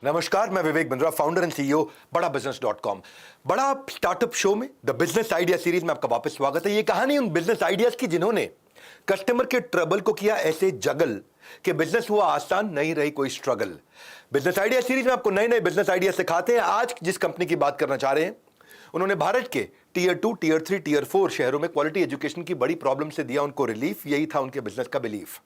नमस्कार, मैं Vivek Bindra, founder and CEO बड़ा बिजनेस.com। बड़ा स्टार्टअप शो में द बिजनेस आइडिया सीरीज में आपका वापस स्वागत है। ये कहानी उन बिजनेस आइडियाज की जिन्होंने कस्टमर के ट्रबल को किया ऐसे जगल कि बिजनेस हुआ आसान, नहीं रही कोई स्ट्रगल। बिजनेस आइडिया सीरीज में आपको नए नए बिजनेस आइडिया सिखाते हैं। आज जिस कंपनी की बात करना चाह रहे हैं, उन्होंने भारत के टीयर 2, टीयर 3, टीयर 4 शहरों में क्वालिटी एजुकेशन की बड़ी प्रॉब्लम से दिया उनको रिलीफ। यही था उनके बिजनेस का बिलीफ।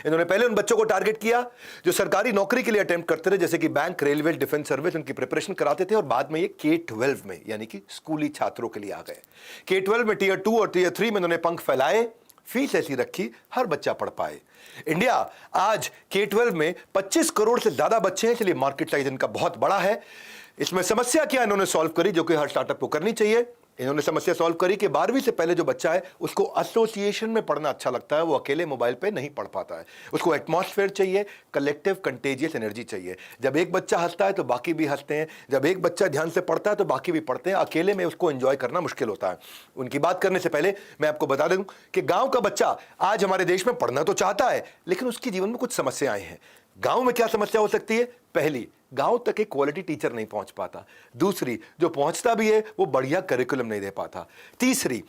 इन्होंने पहले उन बच्चों को टारगेट किया जो सरकारी नौकरी के लिए अटेम्प्ट करते थे, जैसे कि बैंक, रेलवे, डिफेंस सर्विस, उनकी प्रिपरेशन कराते थे। और बाद में ये K-12 में, यानी कि स्कूली छात्रों के लिए आ गए। K-12 में टीयर 2 और टीयर 3 में उन्होंने पंख फैलाए, फीस ऐसी रखी हर बच्चा पढ़ पाए। इंडिया आज K-12 में 25 करोड़ से ज्यादा बच्चे हैं, इसलिए मार्केट साइज इनका बहुत बड़ा है। इसमें समस्या क्या इन्होंने सॉल्व करी, जो कि हर स्टार्टअप को करनी चाहिए। इन्होंने समस्या सॉल्व करी कि 12वीं से पहले जो बच्चा है उसको एसोसिएशन में पढ़ना अच्छा लगता है, वो अकेले मोबाइल पे नहीं पढ़ पाता है। उसको एटमॉस्फेयर चाहिए, कलेक्टिव कंटेजियस एनर्जी चाहिए। जब एक बच्चा हंसता है तो बाकी भी हंसते हैं, जब एक बच्चा ध्यान से पढ़ता है तो बाकी भी पढ़ते हैं। अकेले में उसको एंजॉय करना मुश्किल होता है। उनकी बात करने से पहले मैं आपको बता दूं कि गांव का बच्चा आज हमारे देश में पढ़ना तो चाहता है, लेकिन उसके जीवन में कुछ समस्याएं हैं। गांव में क्या समस्या हो सकती है? पहली, गांव तक एक क्वालिटी टीचर नहीं पहुंच पाता। दूसरी, जो पहुंचता भी है वो बढ़िया करिकुलम नहीं दे पाता। तीसरी,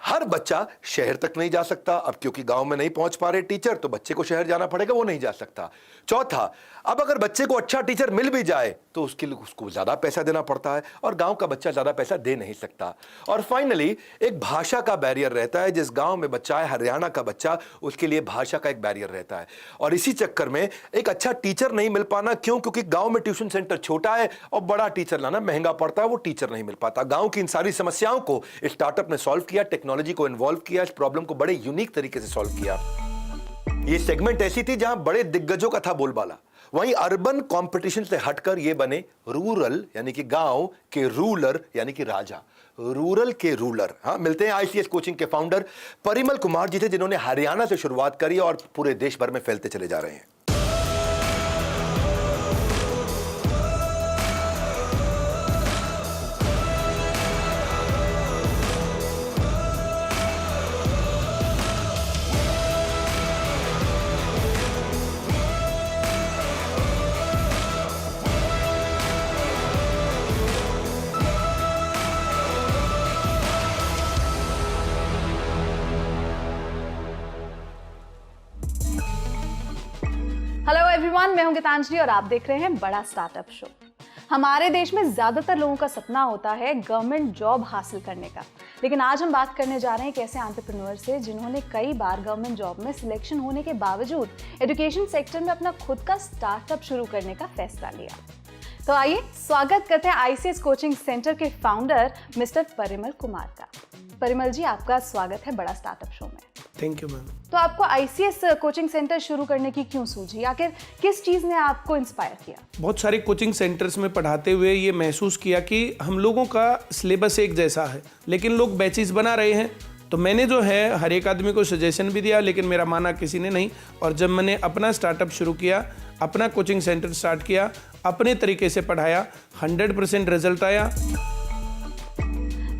हर बच्चा शहर तक नहीं जा सकता। अब क्योंकि गांव में नहीं पहुंच पा रहे टीचर, तो बच्चे को शहर जाना पड़ेगा, वो नहीं जा सकता। चौथा, अब अगर बच्चे को अच्छा टीचर मिल भी जाए तो उसके लिए उसको ज्यादा पैसा देना पड़ता है, और गांव का बच्चा ज्यादा पैसा दे नहीं सकता। और फाइनली, एक भाषा का बैरियर रहता है। जिस गांव में बच्चा है, हरियाणा का बच्चा, उसके लिए भाषा का एक बैरियर रहता है। और इसी चक्कर में एक अच्छा टीचर नहीं मिल पाना। क्यों? क्योंकि गांव में ट्यूशन सेंटर छोटा है और बड़ा टीचर लाना महंगा पड़ता है, वो टीचर नहीं मिल पाता। गांव की इन सारी समस्याओं को स्टार्टअप ने सॉल्व किया, टेक्नोलॉजी को इन्वॉल्व किया, इस प्रॉब्लम को बड़े यूनिक तरीके से सॉल्व किया। ये सेगमेंट ऐसी थी जहां बड़े दिग्गजों का था बोलबाला। वहीं अर्बन कंपटीशन से हटकर ये बने रूरल, यानी कि गांव के रूलर, यानी कि राजा। रूरल के रूलर। हाँ, मिलते हैं आईसीएस कोचिंग के फाउंडर परिमल कुमार जी थे, जिन्होंने हरियाणा से शुरुआत करी और पूरे देश भर में फैलते चले जा रहे हैं। हेलो एवरीवन, मैं हूं गीतांजलि और आप देख रहे हैं बड़ा स्टार्टअप शो। हमारे देश में ज्यादातर लोगों का सपना होता है गवर्नमेंट जॉब हासिल करने का, लेकिन आज हम बात करने जा रहे हैं एक ऐसे एंटरप्रेन्योर से जिन्होंने कई बार गवर्नमेंट जॉब में सिलेक्शन होने के बावजूद एजुकेशन सेक्टर में अपना खुद का स्टार्टअप शुरू करने का फैसला लिया। तो आइए स्वागत करते हैं आईसीएस कोचिंग सेंटर के फाउंडर मिस्टर परिमल कुमार का। परिमल जी, आपका स्वागत है बड़ा स्टार्टअप शो में। Thank you ma'am. तो आपको आईसीएस कोचिंग सेंटर शुरू करने की क्यों सूझी? आखिर किस चीज़ ने आपको इंस्पायर किया? बहुत सारे कोचिंग सेंटर्स में पढ़ाते हुए ये महसूस किया कि हम लोगों का सिलेबस एक जैसा है, लेकिन लोग बैचेस बना रहे हैं। तो मैंने जो है हर एक आदमी को सजेशन भी दिया, लेकिन मेरा माना किसी ने नहीं। और जब मैंने अपना स्टार्टअप शुरू किया, अपना कोचिंग सेंटर स्टार्ट किया, अपने तरीके से पढ़ाया, 100% रिजल्ट आया।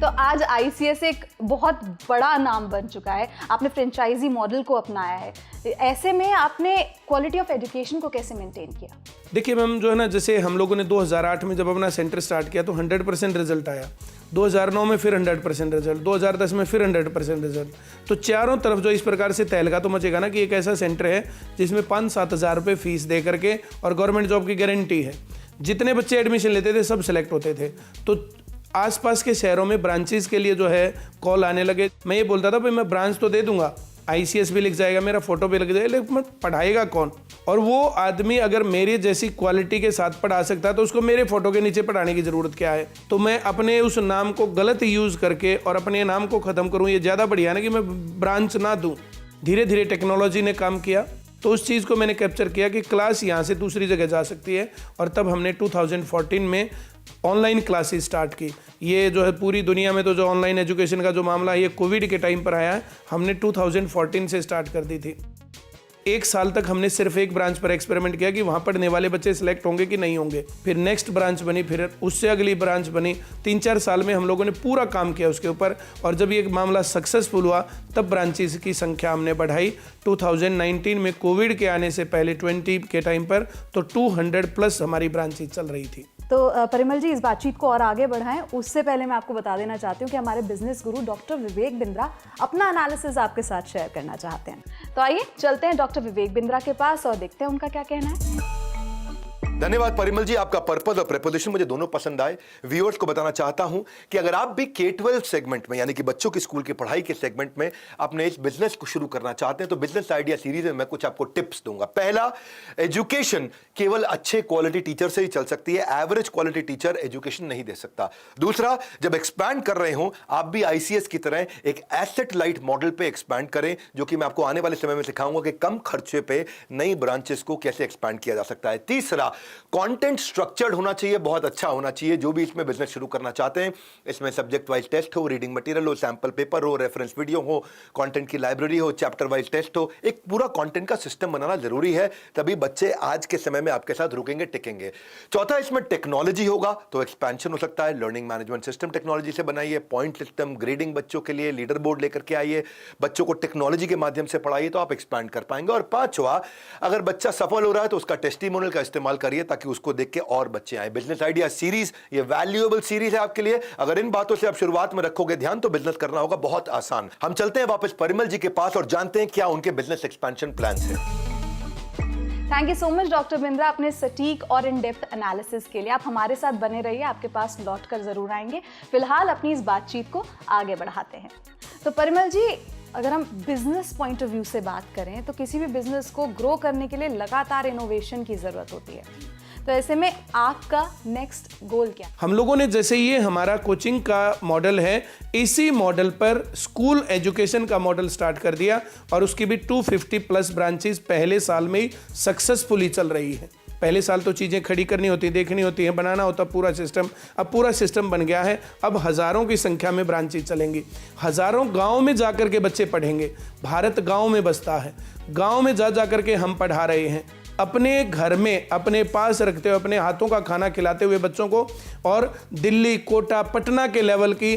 तो आज आईसीएस एक बहुत बड़ा नाम बन चुका है, आपने फ्रेंचाइजी मॉडल को अपनाया है। ऐसे में आपने क्वालिटी ऑफ एजुकेशन को कैसे मेंटेन किया? देखिए मैम, जो है ना, जैसे हम लोगों ने 2008 में जब अपना सेंटर स्टार्ट किया तो 100% रिजल्ट आया। 2009 में फिर 100% रिजल्ट, 2010 में फिर 100% रिजल्ट। तो चारों तरफ जो इस प्रकार से तहलका तो मचेगा ना कि एक ऐसा सेंटर है जिसमें 5-7 हज़ार रुपये फीस दे करके और गवर्नमेंट जॉब की गारंटी है। जितने बच्चे एडमिशन लेते थे सब सेलेक्ट होते थे। तो आसपास के शहरों में ब्रांचेस के लिए जो है कॉल आने लगे। मैं ये बोलता था भाई मैं ब्रांच तो दे दूंगा, आईसीएस भी लिख जाएगा, मेरा फोटो भी लग जाएगा, लेकिन पढ़ाएगा कौन? और वो आदमी अगर मेरी जैसी क्वालिटी के साथ पढ़ा सकता है तो उसको मेरे फोटो के नीचे पढ़ाने की ज़रूरत क्या है? तो मैं अपने उस नाम को गलत यूज़ करके और अपने नाम को ख़त्म करूँ, ये ज़्यादा बढ़िया ना कि मैं ब्रांच ना दूँ। धीरे धीरे टेक्नोलॉजी ने काम किया, तो उस चीज़ को मैंने कैप्चर किया कि क्लास यहाँ से दूसरी जगह जा सकती है। और तब हमने 2014 में ऑनलाइन क्लासेस स्टार्ट की। ये जो है पूरी दुनिया में तो जो ऑनलाइन एजुकेशन का जो मामला है ये कोविड के टाइम पर आया है, हमने 2014 से स्टार्ट कर दी थी। 1 साल तक हमने सिर्फ एक ब्रांच पर एक्सपेरिमेंट किया कि वहाँ पढ़ने वाले बच्चे सिलेक्ट होंगे कि नहीं होंगे। फिर नेक्स्ट ब्रांच बनी, फिर उससे अगली ब्रांच बनी। 3-4 साल में हम लोगों ने पूरा काम किया उसके ऊपर, और जब ये मामला सक्सेसफुल हुआ तब ब्रांचेस की संख्या हमने बढ़ाई। 2019 में कोविड के आने से पहले 20 के टाइम पर तो 200+ हमारी ब्रांचेस चल रही थी। तो परिमल जी, इस बातचीत को और आगे बढ़ाएं उससे पहले मैं आपको बता देना चाहती हूँ कि हमारे बिजनेस गुरु डॉक्टर विवेक बिंद्रा अपना एनालिसिस आपके साथ शेयर करना चाहते हैं। तो आइए चलते हैं डॉक्टर विवेक बिंद्रा के पास और देखते हैं उनका क्या कहना है। धन्यवाद परिमल जी, आपका पर्पस और प्रेपोजिशन मुझे दोनों पसंद आए। व्यूअर्स को बताना चाहता हूं कि अगर आप भी K-12 सेगमेंट में, यानी कि बच्चों की स्कूल की पढ़ाई के सेगमेंट में अपने इस बिजनेस को शुरू करना चाहते हैं तो बिजनेस आइडिया सीरीज में मैं कुछ आपको टिप्स दूंगा। पहला, एजुकेशन केवल अच्छे क्वालिटी टीचर से ही चल सकती है, एवरेज क्वालिटी टीचर एजुकेशन नहीं दे सकता। दूसरा, जब एक्सपैंड कर रहे हो आप भी ICS की तरह एक एसेट लाइट मॉडल पे एक्सपैंड करें, जो कि मैं आपको आने वाले समय में सिखाऊंगा कि कम खर्चे पे नई ब्रांचेस को कैसे एक्सपैंड किया जा सकता है। तीसरा, कंटेंट स्ट्रक्चर्ड होना चाहिए, बहुत अच्छा होना चाहिए। जो भी इसमें बिजनेस शुरू करना चाहते हैं, इसमें सब्जेक्ट वाइज टेस्ट हो, रीडिंग मटेरियल हो, सैंपल पेपर हो, रेफरेंस वीडियो हो, कंटेंट की लाइब्रेरी हो, चैप्टर वाइज टेस्ट हो, एक पूरा कंटेंट का सिस्टम बनाना जरूरी है, तभी बच्चे आज के समय में आपके साथ रुकेंगे, टिकेंगे। चौथा, इसमें टेक्नोलॉजी होगा तो एक्सपेंशन हो सकता है। लर्निंग मैनेजमेंट सिस्टम टेक्नोलॉजी से बनाइए, पॉइंट सिस्टम, ग्रेडिंग बच्चों के लिए, लीडर बोर्ड लेकर के आइए, बच्चों को टेक्नोलॉजी के माध्यम से पढ़ाइए तो आप एक्सपैंड कर पाएंगे। और पांचवा, अगर बच्चा सफल हो रहा है तो उसका टेस्टिमोनियल का इस्तेमाल करिए ताकि उसको देख के और बच्चे आए। बिजनेस आइडिया सीरीज ये वैल्यूएबल सीरीज है आपके लिए। अगर इन बातों से आप शुरुआत में रखोगे ध्यान तो बिजनेस करना होगा बहुत आसान। हम चलते हैं वापस परिमल जी के पास और जानते हैं क्या उनके बिजनेस एक्सपेंशन प्लान्स हैं। Thank you so much doctor Bindra अपने सटीक और इन डेप्थ एनालिसिस के लिए। आप हमारे साथ बने रहिए, आपके पास लौट कर जरूर आएंगे। फिलहाल अपनी इस बातचीत को आगे बढ़ाते हैं। तो परिमल जी, अगर हम बिजनेस पॉइंट ऑफ व्यू से बात करें तो किसी भी बिजनेस को ग्रो करने के लिए लगातार इनोवेशन की जरूरत होती है। तो ऐसे में आपका नेक्स्ट गोल क्या? हम लोगों ने, जैसे ये हमारा कोचिंग का मॉडल है, इसी मॉडल पर स्कूल एजुकेशन का मॉडल स्टार्ट कर दिया और उसकी भी 250+ ब्रांचेस पहले साल में ही सक्सेसफुली चल रही है। पहले साल तो चीज़ें खड़ी करनी होती, देखनी होती है, बनाना होता पूरा सिस्टम। अब पूरा सिस्टम बन गया है। अब हज़ारों की संख्या में ब्रांचेस चलेंगी, हज़ारों गांव में जा कर के बच्चे पढ़ेंगे। भारत गांव में बसता है, गांव में जा कर के हम पढ़ा रहे हैं, अपने घर में अपने पास रखते हुए अपने हाथों का खाना खिलाते हुए बच्चों को। और दिल्ली, कोटा, पटना के लेवल की,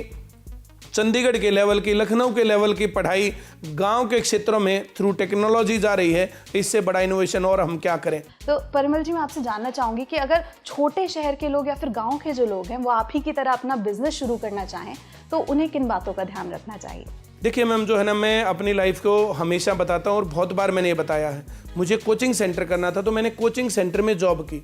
चंडीगढ़ के लेवल की, लखनऊ के लेवल की पढ़ाई गांव के क्षेत्रों में थ्रू टेक्नोलॉजी जा रही है। इससे बड़ा इनोवेशन और हम क्या करें? तो परिमल जी, मैं आपसे जानना चाहूंगी कि अगर छोटे शहर के लोग या फिर गांव के जो लोग हैं वो आप ही की तरह अपना बिजनेस शुरू करना चाहें तो उन्हें किन बातों का ध्यान रखना चाहिए? देखिए मैम, जो है ना, मैं अपनी लाइफ को हमेशा बताता हूँ और बहुत बार मैंने ये बताया है। मुझे कोचिंग सेंटर करना था तो मैंने कोचिंग सेंटर में जॉब की,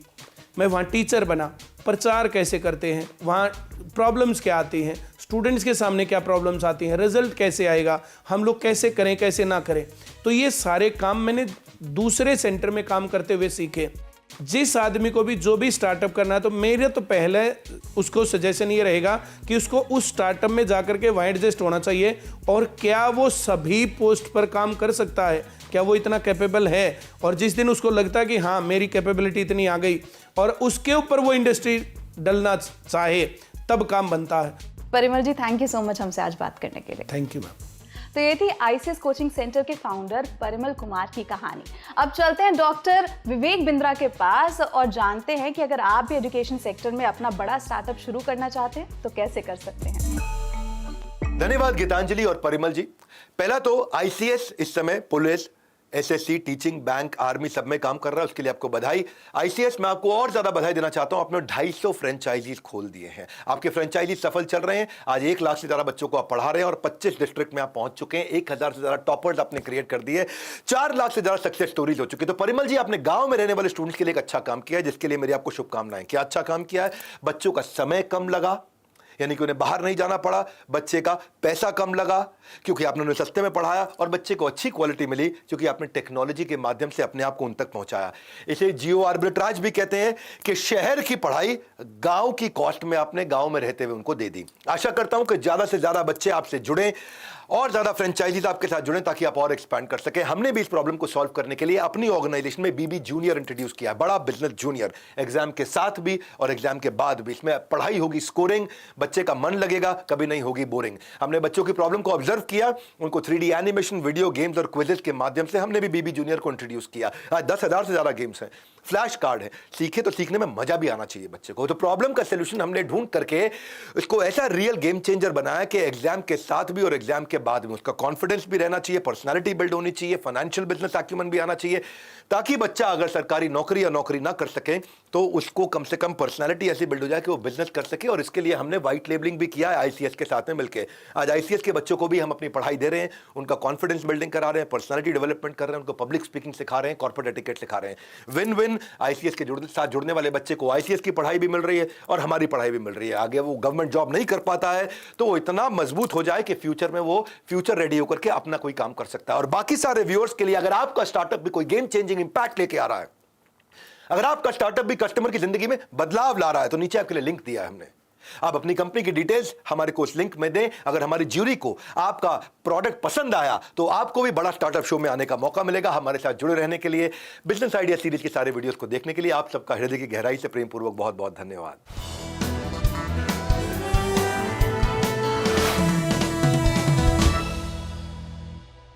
मैं वहाँ टीचर बना। प्रचार कैसे करते हैं, वहाँ प्रॉब्लम्स क्या आती हैं, स्टूडेंट्स के सामने क्या प्रॉब्लम्स आती हैं, रिजल्ट कैसे आएगा, हम लोग कैसे करें कैसे ना करें, तो ये सारे काम मैंने दूसरे सेंटर में काम करते हुए सीखे। जिस आदमी को भी जो भी स्टार्टअप करना है तो मेरे तो पहले उसको सजेशन ये रहेगा कि उसको उस स्टार्टअप में जाकर के वहाँ एडजस्ट होना चाहिए और क्या वो सभी पोस्ट पर काम कर सकता है, क्या वो इतना कैपेबल है। और जिस दिन उसको लगता है कि हाँ मेरी कैपेबिलिटी इतनी आ गई और उसके ऊपर वो इंडस्ट्री डलना चाहे, तब काम बनता है। परिमल जी, थैंक यू सो मच हमसे आज बात करने के लिए। Thank you ma'am. तो ये थी ICS कोचिंग सेंटर के फाउंडर परिमल कुमार की कहानी। अब चलते हैं डॉक्टर विवेक बिंद्रा के पास और जानते हैं कि अगर आप भी एजुकेशन सेक्टर में अपना बड़ा स्टार्टअप शुरू करना चाहते हैं तो कैसे कर सकते हैं। धन्यवाद गीतांजलि और परिमल जी। पहला तो ICS इस समय police, SSC, teaching, bank, army सब में काम कर रहा है, उसके लिए आपको बधाई। ICS मैं आपको और ज्यादा बधाई देना चाहता हूं, आपने 250 फ्रेंचाइजीज खोल दिए हैं, आपके फ्रेंचाइजी सफल चल रहे हैं। आज 1 लाख से ज्यादा बच्चों को आप पढ़ा रहे हैं और 25 डिस्ट्रिक्ट में आप पहुंच चुके हैं। 1000 से ज्यादा टॉपर्स आपने क्रिएट कर दिए, 4 लाख से ज्यादा सक्सेस स्टोरीज हो चुकी है। तो परिमल जी, आपने गांव में रहने वाले स्टूडेंट्स के लिए एक अच्छा काम किया है, जिसके लिए मेरी आपको शुभकामनाएं। क्या अच्छा काम किया है? बच्चों का समय कम लगा, यानी कि उन्हें बाहर नहीं जाना पड़ा, बच्चे का पैसा कम लगा क्योंकि आपने उन्हें सस्ते में पढ़ाया, और बच्चे को अच्छी क्वालिटी मिली क्योंकि आपने टेक्नोलॉजी के माध्यम से अपने आप को उन तक पहुंचाया। इसे जियो आर्बिट्राज भी कहते हैं कि शहर की पढ़ाई गांव की कॉस्ट में आपने गांव में रहते हुए उनको दे दी। आशा करता हूं कि ज्यादा से ज्यादा बच्चे आपसे जुड़ें और ज्यादा फ्रेंचाइजीज आपके साथ जुड़े ताकि आप और एक्सपैंड कर सकें। हमने भी इस प्रॉब्लम को सॉल्व करने के लिए अपनी ऑर्गेनाइजेशन में बीबी जूनियर इंट्रोड्यूस किया, बड़ा बिजनेस जूनियर। एग्जाम के साथ भी और एग्जाम के बाद भी इसमें पढ़ाई होगी, स्कोरिंग, बच्चे का मन लगेगा, कभी नहीं होगी बोरिंग। हमने बच्चों की प्रॉब्लम को ऑब्जर्व किया, उनको 3D एनिमेशन, वीडियो गेम्स और क्विजेस के माध्यम से हमने भी बीबी जूनियर को इंट्रोड्यूस किया। आज 10,000 से ज्यादा गेम्स हैं, फ्लैश कार्ड है, सीखे तो सीखने में मजा भी आना चाहिए बच्चे को। तो प्रॉब्लम का सलूशन हमने ढूंढ करके इसको ऐसा रियल गेम चेंजर बनाया कि एग्जाम के साथ भी और एग्जाम के बाद भी उसका कॉन्फिडेंस भी रहना चाहिए, पर्सनालिटी बिल्ड होनी चाहिए, फाइनेंशियल बिजनेस एक्यूमेंट भी आना चाहिए, ताकि बच्चा अगर सरकारी नौकरी या नौकरी ना कर सके तो उसको कम से कम पर्सनालिटी ऐसी बिल्ड हो जाए कि वो बिजनेस कर सके। और इसके लिए हमने व्हाइट लेबलिंग भी किया है आईसीएस के साथ में मिलकर। आज आईसीएस के बच्चों को भी हम अपनी पढ़ाई दे रहे हैं, उनका कॉन्फिडेंस बिल्डिंग करा रहे हैं, पर्सनालिटी डेवलपमेंट कर रहे हैं, उनको पब्लिक स्पीकिंग सिखा रहे हैं, कॉर्पोरेट एटिकेट सिखा रहे हैं। विन विन, आईसीएस के साथ जुड़ने वाले बच्चे को आईसीएस की पढ़ाई भी मिल रही है और हमारी पढ़ाई भी मिल रही है। आगे वो गवर्नमेंट जॉब नहीं कर पाता है तो वो इतना मजबूत हो जाए कि फ्यूचर में वो फ्यूचर रेडी होकर के अपना कोई काम कर सकता है। और बाकी सारे व्यूअर्स के लिए, अगर आपका स्टार्टअप भी कोई गेम चेंजिंग इंपैक्ट लेके आ रहा है, अगर आपका स्टार्टअप भी कस्टमर की जिंदगी में बदलाव ला रहा है, तो नीचे आपके लिए लिंक दिया है हमने। आप अपनी कंपनी की डिटेल्स हमारे को उस लिंक में दें। अगर हमारी ज्यूरी को आपका प्रोडक्ट पसंद आया तो आपको भी बड़ा स्टार्टअप शो में आने का मौका मिलेगा। हमारे साथ जुड़े रहने के लिए, बिजनेस आइडिया सीरीज के सारे वीडियोस को देखने के लिए आप सबका हृदय की गहराई से प्रेम पूर्वक बहुत बहुत धन्यवाद।